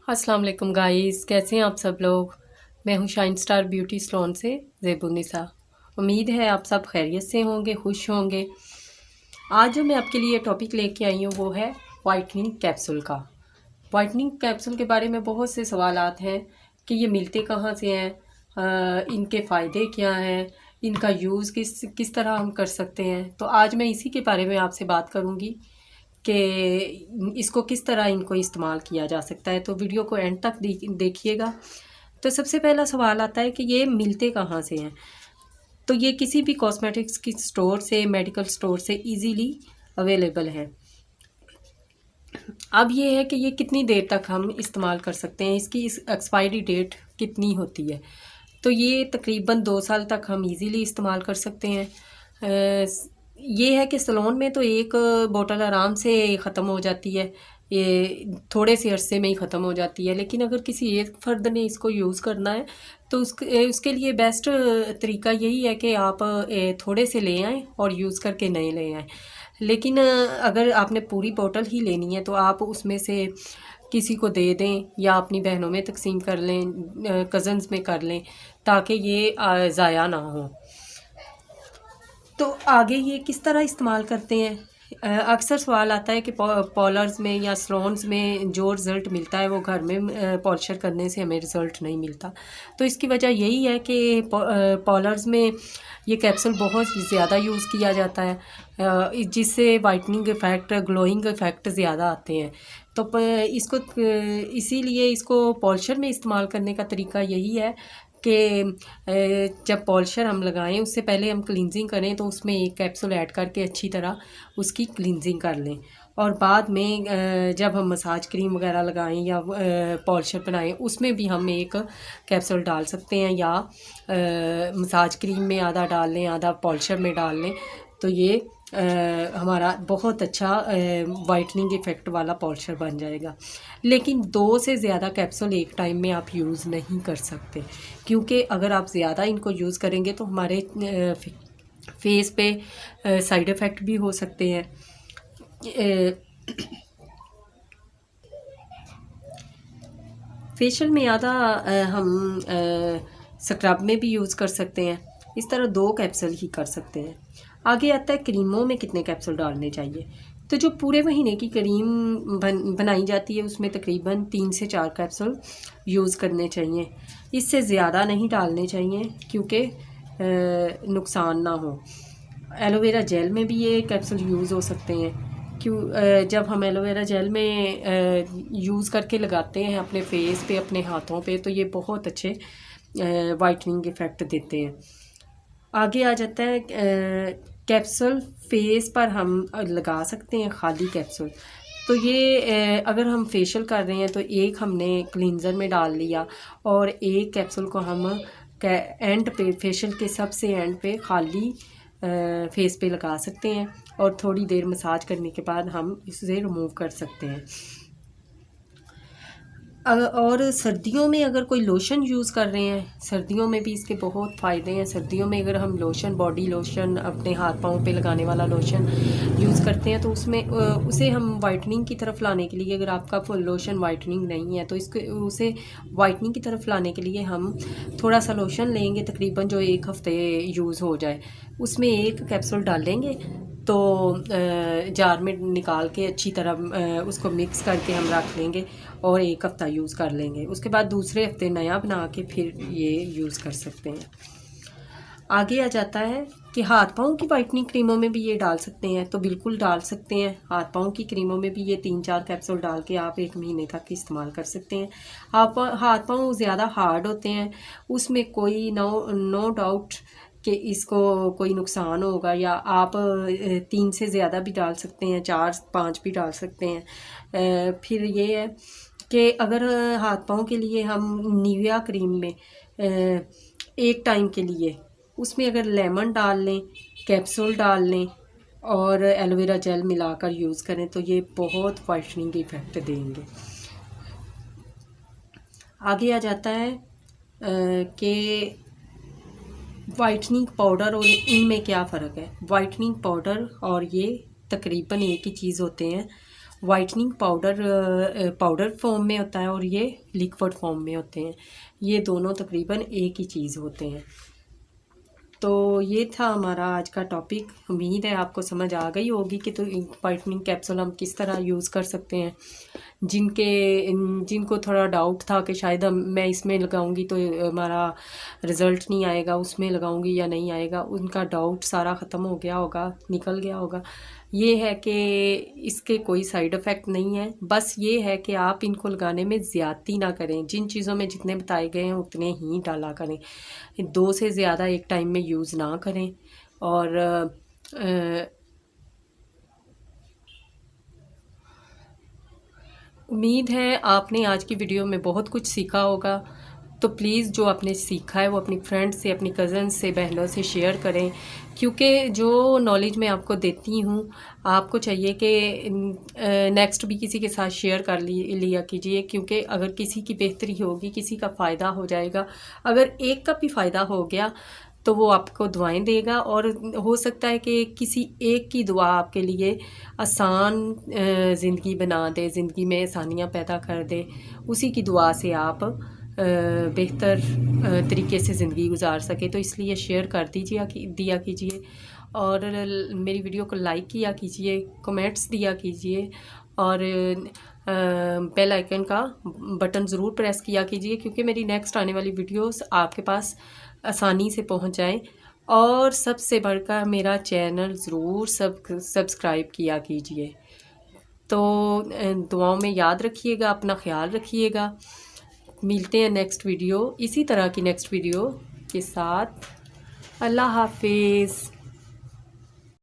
अस्सलाम वालेकुम गाइस, कैसे हैं आप सब लोग। मैं हूं शाइन स्टार ब्यूटी सलोन से ज़ेबुन्निसा। उम्मीद है आप सब खैरियत से होंगे, खुश होंगे। आज जो मैं आपके लिए टॉपिक लेके आई हूं वो है वाइटनिंग कैप्सूल का। वाइटनिंग कैप्सूल के बारे में बहुत से सवालात हैं कि ये मिलते कहाँ से हैं, इनके फ़ायदे क्या हैं, इनका यूज़ किस किस तरह हम कर सकते हैं। तो आज मैं इसी के बारे में आपसे बात करूँगी कि इसको किस तरह इनको इस्तेमाल किया जा सकता है। तो वीडियो को एंड तक देखिएगा। तो सबसे पहला सवाल आता है कि ये मिलते कहाँ से हैं। तो ये किसी भी कॉस्मेटिक्स की स्टोर से, मेडिकल स्टोर से इजीली अवेलेबल है। अब ये है कि ये कितनी देर तक हम इस्तेमाल कर सकते हैं, इसकी इस एक्सपायरी डेट कितनी होती है। तो ये तकरीबन 2 साल तक हम इजीली इस्तेमाल कर सकते हैं। ये है कि सलोन में तो एक बोतल आराम से ख़त्म हो जाती है, ये थोड़े से अरसे में ही ख़त्म हो जाती है। लेकिन अगर किसी एक फ़र्द ने इसको यूज़ करना है तो उसके लिए बेस्ट तरीका यही है कि आप थोड़े से ले आएँ और यूज़ करके नए ले आएँ। लेकिन अगर आपने पूरी बोतल ही लेनी है तो आप उसमें से किसी को दे दें या अपनी बहनों में तकसीम कर लें, कज़न्स में कर लें, ताकि ये ज़ाया ना हो। तो आगे ये किस तरह इस्तेमाल करते हैं। अक्सर सवाल आता है कि पॉलर्स में या सलोन्स में जो रिज़ल्ट मिलता है वो घर में पॉलिशर करने से हमें रिज़ल्ट नहीं मिलता। तो इसकी वजह यही है कि पॉलर्स में ये कैप्सूल बहुत ज़्यादा यूज़ किया जाता है, जिससे वाइटनिंग इफ़ेक्ट, ग्लोइंग इफ़ेक्ट ज़्यादा आते हैं। तो इसको इसीलिए इसको पॉलिशर में इस्तेमाल करने का तरीका यही है कि जब पॉलिशर हम लगाएं उससे पहले हम क्लींजिंग करें तो उसमें एक कैप्सूल ऐड करके अच्छी तरह उसकी क्लींजिंग कर लें। और बाद में जब हम मसाज क्रीम वगैरह लगाएं या पॉलिशर बनाएं उसमें भी हम एक कैप्सूल डाल सकते हैं, या मसाज क्रीम में आधा डाल लें, आधा पॉलिशर में डाल लें। तो ये हमारा बहुत अच्छा वाइटनिंग इफ़ेक्ट वाला पॉलिशर बन जाएगा। लेकिन 2 से ज़्यादा कैप्सूल एक टाइम में आप यूज़ नहीं कर सकते, क्योंकि अगर आप ज़्यादा इनको यूज़ करेंगे तो हमारे फेस पे साइड इफ़ेक्ट भी हो सकते हैं। फेशियल में आधा हम स्क्रब में भी यूज़ कर सकते हैं। इस तरह 2 कैप्सूल ही कर सकते हैं। आगे आता है क्रीमों में कितने कैप्सूल डालने चाहिए। तो जो पूरे महीने की क्रीम बनाई जाती है उसमें तकरीबन 3 से 4 कैप्सूल यूज़ करने चाहिए। इससे ज़्यादा नहीं डालने चाहिए क्योंकि नुकसान ना हो। एलोवेरा जेल में भी ये कैप्सूल यूज़ हो सकते हैं। जब हम एलोवेरा जेल में यूज़ करके लगाते हैं अपने फेस पे, अपने हाथों पे, तो ये बहुत अच्छे वाइटनिंग इफ़ेक्ट देते हैं। आगे आ जाता है कैप्सूल फेस पर हम लगा सकते हैं, खाली कैप्सूल। तो ये अगर हम फेशियल कर रहे हैं तो एक हमने क्लींजर में डाल लिया और एक कैप्सूल को हम एंड पे, फेशियल के सबसे एंड पे खाली फेस पे लगा सकते हैं और थोड़ी देर मसाज करने के बाद हम इसे रिमूव कर सकते हैं। और सर्दियों में अगर कोई लोशन यूज़ कर रहे हैं, सर्दियों में भी इसके बहुत फ़ायदे हैं। सर्दियों में अगर हम लोशन, बॉडी लोशन, अपने हाथ पाँव पे लगाने वाला लोशन यूज़ करते हैं तो उसमें उसे हम वाइटनिंग की तरफ लाने के लिए, अगर आपका लोशन वाइटनिंग नहीं है तो उसे वाइटनिंग की तरफ लाने के लिए हम थोड़ा सा लोशन लेंगे, तकरीबन जो 1 हफ़्ते यूज़ हो जाए। उसमें एक कैप्सूल डालेंगे तो जार में निकाल के अच्छी तरह उसको मिक्स करके हम रख लेंगे और 1 हफ़्ता यूज़ कर लेंगे। उसके बाद दूसरे हफ्ते नया बना के फिर ये यूज़ कर सकते हैं। आगे आ जाता है कि हाथ पाँव की वाइटनिंग क्रीमों में भी ये डाल सकते हैं। तो बिल्कुल डाल सकते हैं। हाथ पाँव की क्रीमों में भी ये 3-4 कैप्सूल डाल के आप 1 महीने तक इस्तेमाल कर सकते हैं। आप हाथ पाँव ज़्यादा हार्ड होते हैं, उसमें कोई नो डाउट कि इसको कोई नुकसान होगा, या आप 3 से ज़्यादा भी डाल सकते हैं, 4-5 भी डाल सकते हैं। फिर ये है कि अगर हाथ पाँव के लिए हम निविया क्रीम में एक टाइम के लिए उसमें अगर लेमन डाल लें, कैप्सूल डाल लें और एलोवेरा जेल मिलाकर यूज़ करें तो ये बहुत वाइटनिंग इफ़ेक्ट देंगे। आगे आ जाता है कि वाइटनिंग पाउडर और इनमें क्या फ़र्क है। वाइटनिंग पाउडर और ये तकरीबन एक ही चीज़ होते हैं वाइटनिंग पाउडर फॉर्म में होता है और ये लिक्विड फॉर्म में होते हैं। ये दोनों तकरीबन एक ही चीज़ होते हैं। तो ये था हमारा आज का टॉपिक। उम्मीद है आपको समझ आ गई होगी कि तो वाइटनिंग कैप्सूल हम किस तरह यूज़ कर सकते हैं। जिनको थोड़ा डाउट था कि शायद मैं इसमें लगाऊंगी तो हमारा रिज़ल्ट नहीं आएगा, उसमें लगाऊंगी या नहीं आएगा, उनका डाउट सारा ख़त्म हो गया होगा, निकल गया होगा। ये है कि इसके कोई साइड इफ़ेक्ट नहीं है, बस ये है कि आप इनको लगाने में ज़्यादती ना करें। जिन चीज़ों में जितने बताए गए हैं उतने ही डाला करें, 2 से ज़्यादा एक टाइम में यूज़ ना करें। और उम्मीद है आपने आज की वीडियो में बहुत कुछ सीखा होगा। तो प्लीज़ जो आपने सीखा है वो अपनी फ्रेंड्स से, अपनी कज़न्स से, बहनों से शेयर करें, क्योंकि जो नॉलेज मैं आपको देती हूँ आपको चाहिए कि नेक्स्ट भी किसी के साथ शेयर कर लिया कीजिए, क्योंकि अगर किसी की बेहतरी होगी, किसी का फ़ायदा हो जाएगा। अगर एक का भी फ़ायदा हो गया तो वो आपको दुआएं देगा, और हो सकता है कि किसी एक की दुआ आपके लिए आसान ज़िंदगी बना दे, ज़िंदगी में आसानियाँ पैदा कर दे। उसी की दुआ से आप बेहतर तरीके से ज़िंदगी गुजार सके। तो इसलिए शेयर कर दिया कीजिए, और मेरी वीडियो को लाइक किया कीजिए, कमेंट्स दिया कीजिए, और बेल आइकन का बटन ज़रूर प्रेस किया कीजिए, क्योंकि मेरी नेक्स्ट आने वाली वीडियोस आपके पास आसानी से पहुंच जाएं। और सबसे बढ़कर मेरा चैनल ज़रूर सब्सक्राइब किया कीजिए। तो दुआओं में याद रखिएगा, अपना ख्याल रखिएगा। मिलते हैं नेक्स्ट वीडियो, इसी तरह की नेक्स्ट वीडियो के साथ। अल्लाह हाफिज़।